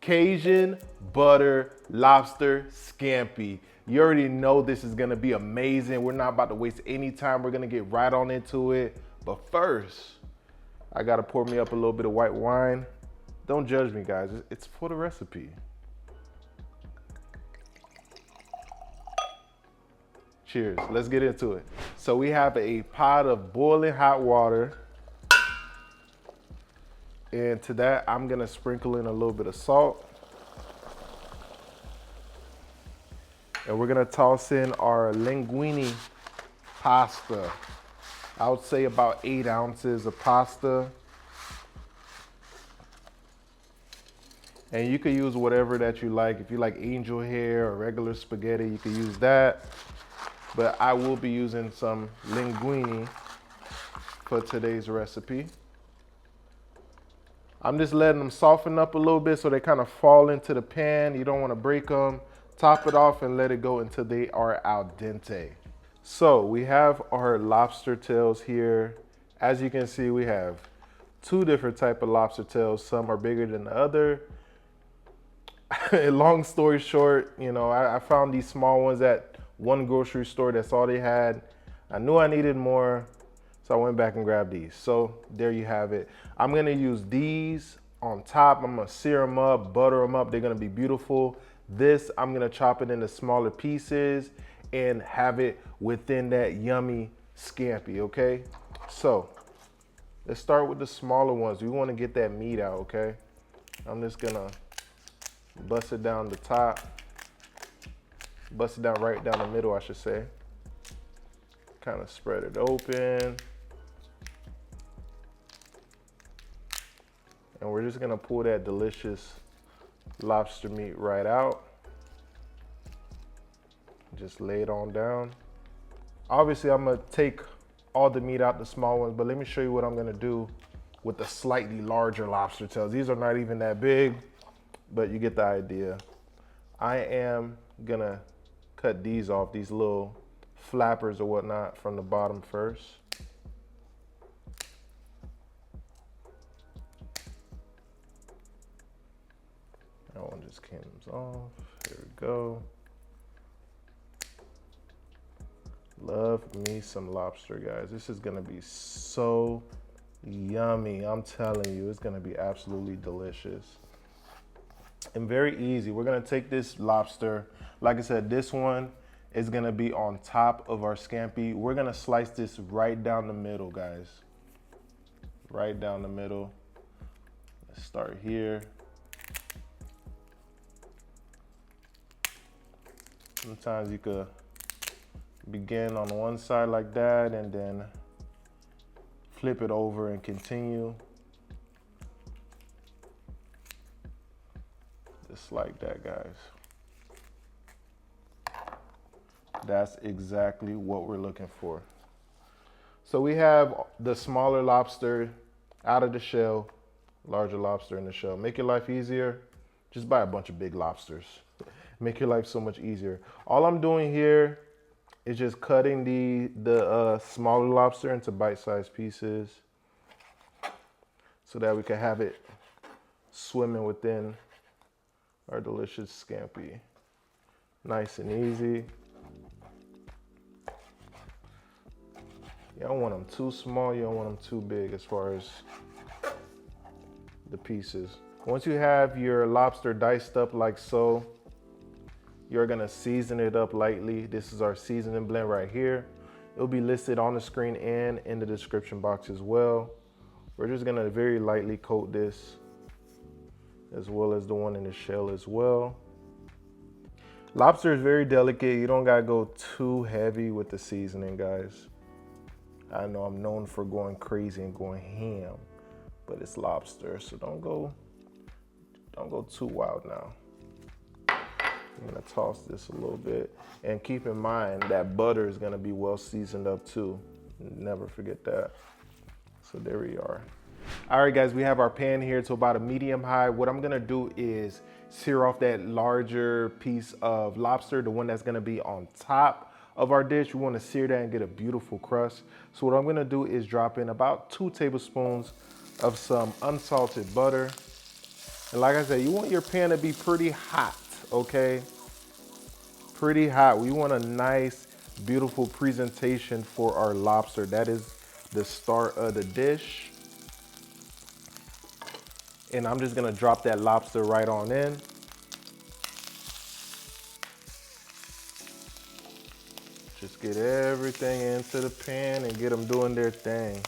Cajun butter lobster scampi. You already know this is gonna be amazing. We're not about to waste any time. We're gonna get right on into it. But first, I gotta pour me up a little bit of white wine. Don't judge me, guys. It's for the recipe. Cheers, let's get into it. So we have a pot of boiling hot water. And to that, I'm gonna sprinkle in a little bit of salt. And we're gonna toss in our linguine pasta. I would say about 8 ounces of pasta. And you could use whatever that you like. If you like angel hair or regular spaghetti, you could use that. But I will be using some linguine for today's recipe. I'm just letting them soften up a little bit so they kind of fall into the pan. You don't want to break them. Top it off and let it go until they are al dente. So we have our lobster tails here. As you can see, we have 2 different types of lobster tails. Some are bigger than the other. Long story short, you know, I found these small ones at one grocery store. That's all they had. I knew I needed more, so I went back and grabbed these. So there you have it. I'm gonna use these on top. I'm gonna sear them up, butter them up. They're gonna be beautiful. This, I'm gonna chop it into smaller pieces and have it within that yummy scampi, okay? So let's start with the smaller ones. We wanna get that meat out, okay? I'm just gonna bust it down the top. Bust it down right down the middle, I should say. Kind of spread it open. And we're just gonna pull that delicious lobster meat right out. Just lay it on down. Obviously, I'm gonna take all the meat out, the small ones, but let me show you what I'm gonna do with the slightly larger lobster tails. These are not even that big, but you get the idea. I am gonna cut these off, these little flappers or whatnot from the bottom first. That one just comes off. There we go. Love me some lobster, guys. This is gonna be so yummy. I'm telling you, it's gonna be absolutely delicious. And very easy. We're gonna take this lobster. Like I said, this one is gonna be on top of our scampi. We're gonna slice this right down the middle, guys. Right down the middle. Let's start here. Sometimes you could begin on one side like that and then flip it over and continue. Just like that, guys. That's exactly what we're looking for. So we have the smaller lobster out of the shell, larger lobster in the shell. Make your life easier, just buy a bunch of big lobsters. Make your life so much easier. All I'm doing here is just cutting the smaller lobster into bite-sized pieces so that we can have it swimming within our delicious scampi. Nice and easy. You don't want them too small, you don't want them too big as far as the pieces. Once you have your lobster diced up like so, you're gonna season it up lightly. This is our seasoning blend right here. It'll be listed on the screen and in the description box as well. We're just gonna very lightly coat this, as well as the one in the shell as well. Lobster is very delicate. You don't gotta go too heavy with the seasoning, guys. I know I'm known for going crazy and going ham, but it's lobster, so don't go too wild now. I'm gonna toss this a little bit, and keep in mind that butter is gonna be well seasoned up too. Never forget that. So there we are. All right, guys, we have our pan here to about a medium high. What I'm gonna do is sear off that larger piece of lobster, the one that's gonna be on top of our dish. We wanna sear that and get a beautiful crust. So what I'm gonna do is drop in about 2 tablespoons of some unsalted butter. And like I said, you want your pan to be pretty hot, okay? Pretty hot. We want a nice, beautiful presentation for our lobster. That is the start of the dish. And I'm just gonna drop that lobster right on in. Just get everything into the pan and get them doing their thing.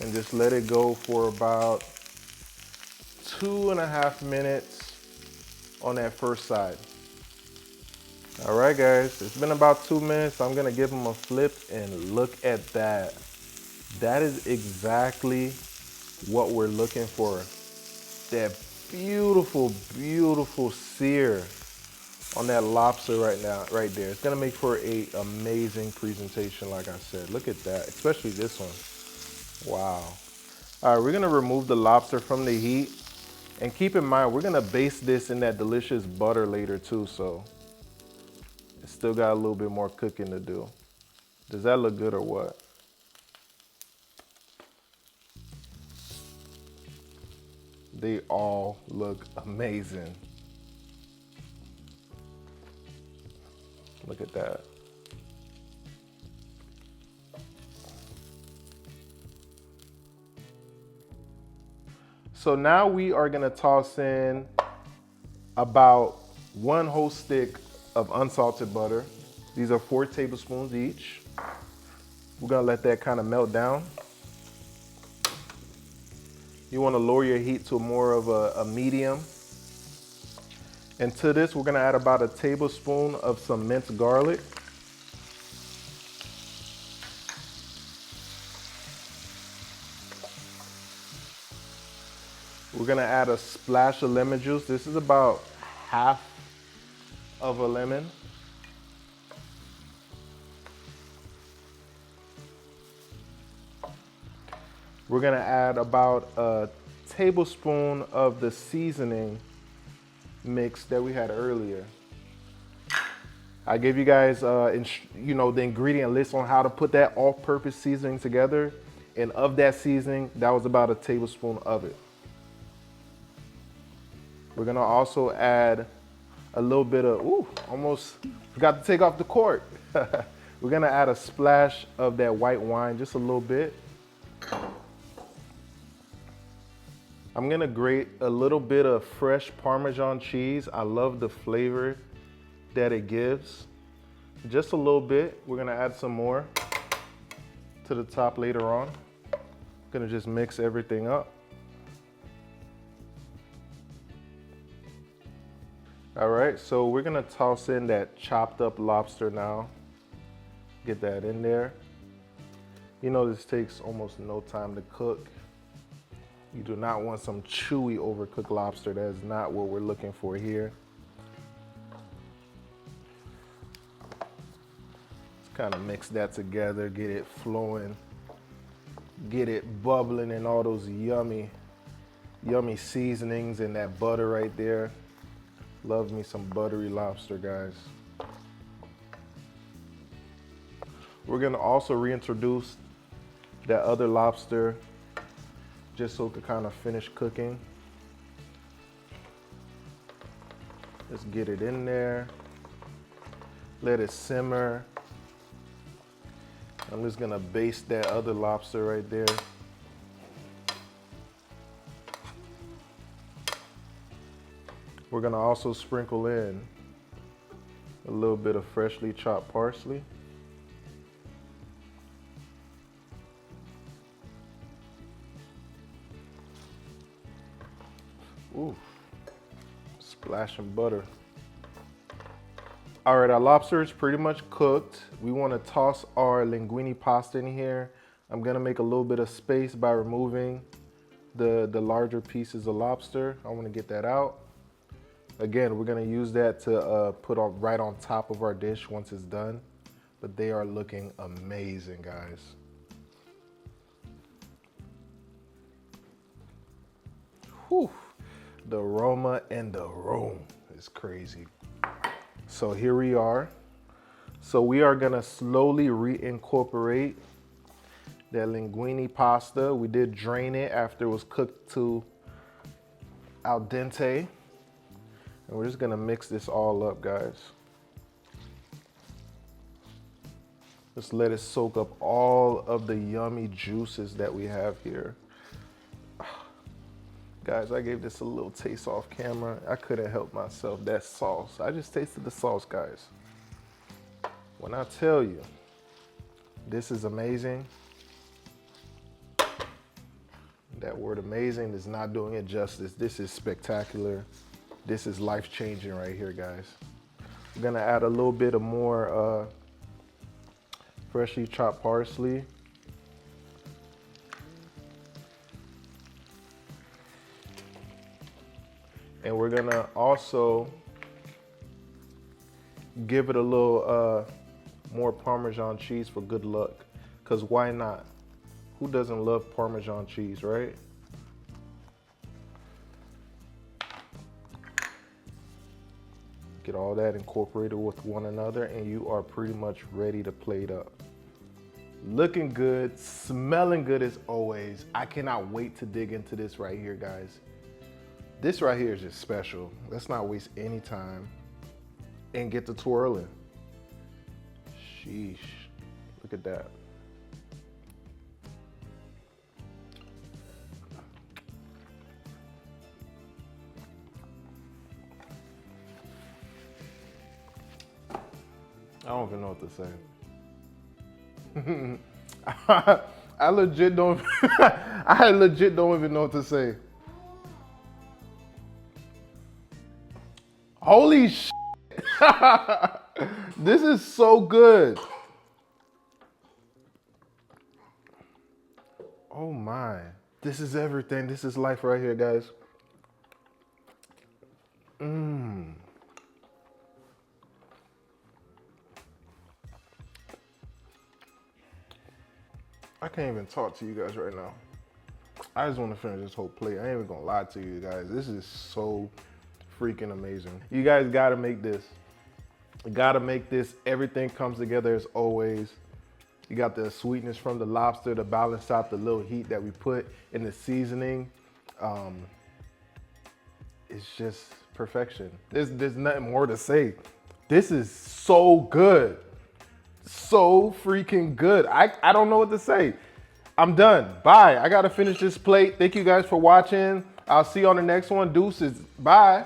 And just let it go for about 2.5 minutes on that first side. All right, guys, it's been about 2 minutes. I'm gonna give them a flip and look at that. That is exactly what we're looking for. That beautiful, beautiful sear on that lobster right there. It's gonna make for an amazing presentation, like I said. Look at that, especially this one. Wow. All right, we're gonna remove the lobster from the heat. And keep in mind, we're gonna baste this in that delicious butter later too, so it's still got a little bit more cooking to do. Does that look good or what? They all look amazing. Look at that. So now we are gonna toss in about 1 whole stick of unsalted butter. These are 4 tablespoons each. We're gonna let that kind of melt down. You wanna lower your heat to more of a medium. And to this, we're gonna add about a tablespoon of some minced garlic. We're gonna add a splash of lemon juice. This is about half of a lemon. We're gonna add about a tablespoon of the seasoning mix that we had earlier. I gave you guys the ingredient list on how to put that all-purpose seasoning together. And of that seasoning, that was about a tablespoon of it. We're gonna also add a little bit of, almost forgot to take off the cork. We're gonna add a splash of that white wine, just a little bit. I'm gonna grate a little bit of fresh Parmesan cheese. I love the flavor that it gives. Just a little bit. We're gonna add some more to the top later on. Gonna just mix everything up. All right, so we're gonna toss in that chopped up lobster now. Get that in there. You know this takes almost no time to cook. You do not want some chewy, overcooked lobster. That is not what we're looking for here. Let's kind of mix that together, get it flowing, get it bubbling in all those yummy, yummy seasonings and that butter right there. Love me some buttery lobster, guys. We're gonna also reintroduce that other lobster just so it could kind of finish cooking. Let's get it in there. Let it simmer. I'm just gonna baste that other lobster right there. We're gonna also sprinkle in a little bit of freshly chopped parsley. Ooh, splashing butter. All right, our lobster is pretty much cooked. We wanna toss our linguine pasta in here. I'm gonna make a little bit of space by removing the larger pieces of lobster. I wanna get that out. Again, we're gonna use that to put on right on top of our dish once it's done. But they are looking amazing, guys. Whew. The aroma in the room is crazy. So here we are. So we are gonna slowly reincorporate that linguine pasta. We did drain it after it was cooked to al dente. And we're just gonna mix this all up, guys. Just let it soak up all of the yummy juices that we have here. Guys, I gave this a little taste off camera. I couldn't help myself. That sauce, I just tasted the sauce, guys. When I tell you, this is amazing. That word amazing is not doing it justice. This is spectacular. This is life-changing right here, guys. I'm gonna add a little bit of more freshly chopped parsley. And we're gonna also give it a little more Parmesan cheese for good luck. Cause why not? Who doesn't love Parmesan cheese, right? Get all that incorporated with one another and you are pretty much ready to plate up. Looking good, smelling good as always. I cannot wait to dig into this right here, guys. This right here is just special. Let's not waste any time and get to twirling. Sheesh, look at that. I don't even know what to say. I legit don't, I legit don't even know what to say. Holy shit. This is so good. Oh my. This is everything. This is life right here, guys. I can't even talk to you guys right now. I just want to finish this whole plate. I ain't even gonna lie to you guys. This is so freaking amazing. You guys gotta make this. You gotta make this. Everything comes together as always. You got the sweetness from the lobster to balance out the little heat that we put in the seasoning. It's just perfection. There's nothing more to say. This is so good. So freaking good. I don't know what to say. I'm done. Bye. I gotta finish this plate. Thank you guys for watching. I'll see you on the next one. Deuces. Bye.